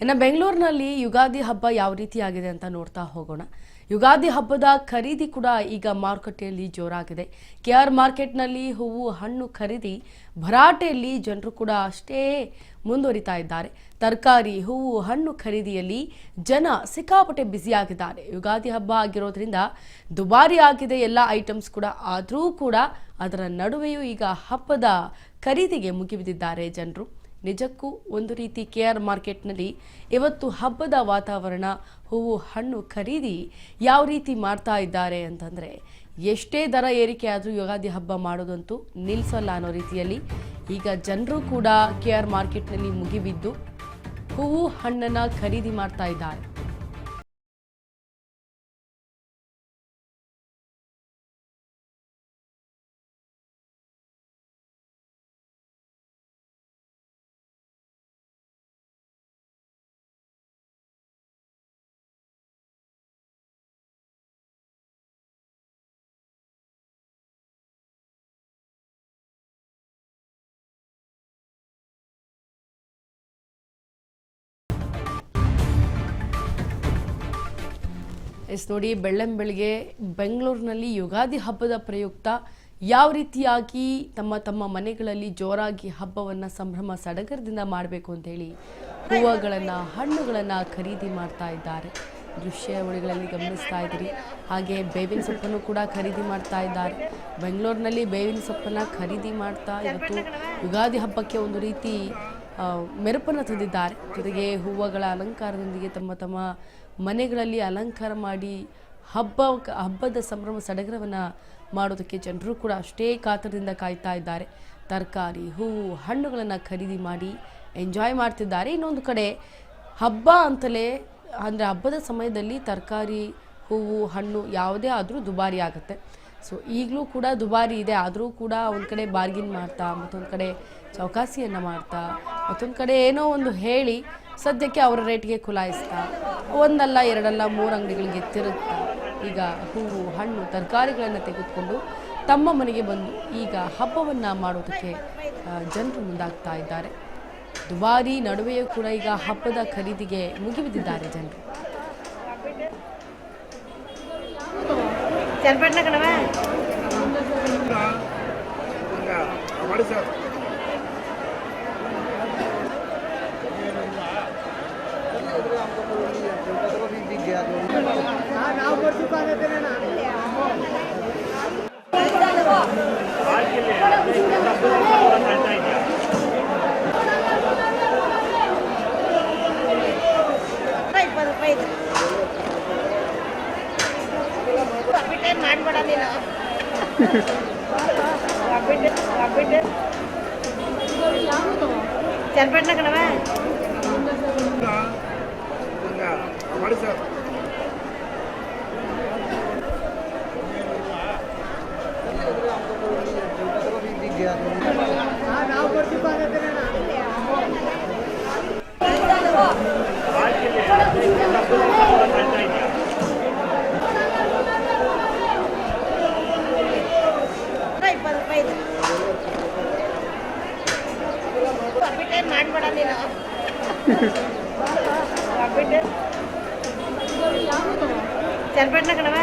ಇನ್ನು ಬೆಂಗಳೂರಿನಲ್ಲಿ ಯುಗಾದಿ ಹಬ್ಬ ಯಾವ ರೀತಿಯಾಗಿದೆ ಅಂತ ನೋಡ್ತಾ ಹೋಗೋಣ. ಯುಗಾದಿ ಹಬ್ಬದ ಖರೀದಿ ಕೂಡ ಈಗ ಮಾರುಕಟ್ಟೆಯಲ್ಲಿ ಜೋರಾಗಿದೆ. ಕೆಆರ್ ಮಾರ್ಕೆಟ್ನಲ್ಲಿ ಹೂವು ಹಣ್ಣು ಖರೀದಿ ಭರಾಟೆಯಲ್ಲಿ ಜನರು ಕೂಡ ಅಷ್ಟೇ ಮುಂದುವರಿತಾ ಇದ್ದಾರೆ. ತರಕಾರಿ ಹೂವು ಹಣ್ಣು ಖರೀದಿಯಲ್ಲಿ ಜನ ಸಿಕ್ಕಾಪಟ್ಟೆ ಬ್ಯುಸಿಯಾಗಿದ್ದಾರೆ. ಯುಗಾದಿ ಹಬ್ಬ ಆಗಿರೋದ್ರಿಂದ ದುಬಾರಿ ಆಗಿದೆ ಎಲ್ಲ ಐಟಮ್ಸ್ ಕೂಡ. ಆದರೂ ಕೂಡ ಅದರ ನಡುವೆಯೂ ಈಗ ಹಬ್ಬದ ಖರೀದಿಗೆ ಮುಗಿಬಿದ್ದಿದ್ದಾರೆ ಜನರು. ನಿಜಕ್ಕೂ ಒಂದು ರೀತಿ ಕೆಆರ್ ಮಾರ್ಕೆಟ್ನಲ್ಲಿ ಇವತ್ತು ಹಬ್ಬದ ವಾತಾವರಣ, ಹೂವು ಹಣ್ಣು ಖರೀದಿ ಯಾವ ರೀತಿ ಮಾಡ್ತಾ ಇದ್ದಾರೆ ಅಂತಂದರೆ, ಎಷ್ಟೇ ದರ ಏರಿಕೆ ಆದರೂ ಯುಗಾದಿ ಹಬ್ಬ ಮಾಡೋದಂತೂ ನಿಲ್ಲಿಸಲ್ಲ ಅನ್ನೋ ರೀತಿಯಲ್ಲಿ ಈಗ ಜನರು ಕೂಡ ಕೆಆರ್ ಮಾರ್ಕೆಟ್ನಲ್ಲಿ ಮುಗಿಬಿದ್ದು ಹೂವು ಹಣ್ಣನ್ನು ಖರೀದಿ ಮಾಡ್ತಾ ಇದ್ದಾರೆ. ನೋಡಿ, ಬೆಳ್ಳಂಬೆಳಗ್ಗೆ ಬೆಂಗಳೂರಿನಲ್ಲಿ ಯುಗಾದಿ ಹಬ್ಬದ ಪ್ರಯುಕ್ತ ಯಾವ ರೀತಿಯಾಗಿ ತಮ್ಮ ಮನೆಗಳಲ್ಲಿ ಜೋರಾಗಿ ಹಬ್ಬವನ್ನು ಸಂಭ್ರಮ ಸಡಗರದಿಂದ ಮಾಡಬೇಕು ಅಂತೇಳಿ ಹೂವುಗಳನ್ನು ಹಣ್ಣುಗಳನ್ನು ಖರೀದಿ ಮಾಡ್ತಾ ಇದ್ದಾರೆ. ದೃಶ್ಯಾವಳಿಗಳಲ್ಲಿ ಗಮನಿಸ್ತಾ ಇದ್ದೀರಿ. ಹಾಗೆ ಬೇವಿನ ಸೊಪ್ಪನ್ನು ಕೂಡ ಖರೀದಿ ಮಾಡ್ತಾ ಇದ್ದಾರೆ. ಬೆಂಗಳೂರಿನಲ್ಲಿ ಬೇವಿನ ಸೊಪ್ಪನ್ನು ಖರೀದಿ ಮಾಡ್ತಾ ಇವತ್ತು ಯುಗಾದಿ ಹಬ್ಬಕ್ಕೆ ಒಂದು ರೀತಿ ಮೆರುಪನ್ನು ತಂದಿದ್ದಾರೆ. ಜೊತೆಗೆ ಅಲಂಕಾರದೊಂದಿಗೆ ತಮ್ಮ ಮನೆಗಳಲ್ಲಿ ಅಲಂಕಾರ ಮಾಡಿ ಹಬ್ಬದ ಸಂಭ್ರಮ ಸಡಗರವನ್ನು ಮಾಡೋದಕ್ಕೆ ಜನರು ಕೂಡ ಅಷ್ಟೇ ಕಾತರದಿಂದ ಕಾಯ್ತಾ ಇದ್ದಾರೆ. ತರಕಾರಿ ಹೂವು ಹಣ್ಣುಗಳನ್ನು ಖರೀದಿ ಮಾಡಿ ಎಂಜಾಯ್ ಮಾಡ್ತಿದ್ದಾರೆ. ಇನ್ನೊಂದು ಕಡೆ ಹಬ್ಬ ಅಂತಲೇ ಅಂದರೆ ಹಬ್ಬದ ಸಮಯದಲ್ಲಿ ತರಕಾರಿ ಹೂವು ಹಣ್ಣು ಯಾವುದೇ ಆದರೂ ದುಬಾರಿ ಆಗುತ್ತೆ. ಸೊ ಈಗಲೂ ಕೂಡ ದುಬಾರಿ ಇದೆ. ಆದರೂ ಕೂಡ ಒಂದು ಕಡೆ ಬಾರ್ಗಿನ್ ಮಾಡ್ತಾ, ಮತ್ತೊಂದು ಕಡೆ ಚೌಕಾಸಿಯನ್ನು ಮಾಡ್ತಾ, ಮತ್ತೊಂದು ಕಡೆ ಏನೋ ಒಂದು ಹೇಳಿ ಸದ್ಯಕ್ಕೆ ಅವರ ರೇಟ್ಗೆ ಖುಲಾಯಿಸ್ತಾ ಒಂದಲ್ಲ ಎರಡಲ್ಲ 3 ಅಂಗಡಿಗಳಿಗೆ ತಿರುಗ್ತಾ ಈಗ ಹೂವು ಹಣ್ಣು ತರಕಾರಿಗಳನ್ನು ತೆಗೆದುಕೊಂಡು ತಮ್ಮ ಮನೆಗೆ ಬಂದು ಈಗ ಹಬ್ಬವನ್ನು ಮಾಡೋದಕ್ಕೆ ಜನರು ಮುಂದಾಗ್ತಾ ಇದ್ದಾರೆ. ದುಬಾರಿ ನಡುವೆಯೂ ಕೂಡ ಈಗ ಹಬ್ಬದ ಖರೀದಿಗೆ ಮುಗಿಬಿದ್ದಿದ್ದಾರೆ ಜನರು. ಚನ್ನಪಟ್ಟಣ ಕಣವ ಚನ್ನಪಟ್ಟಣ ಕಣವ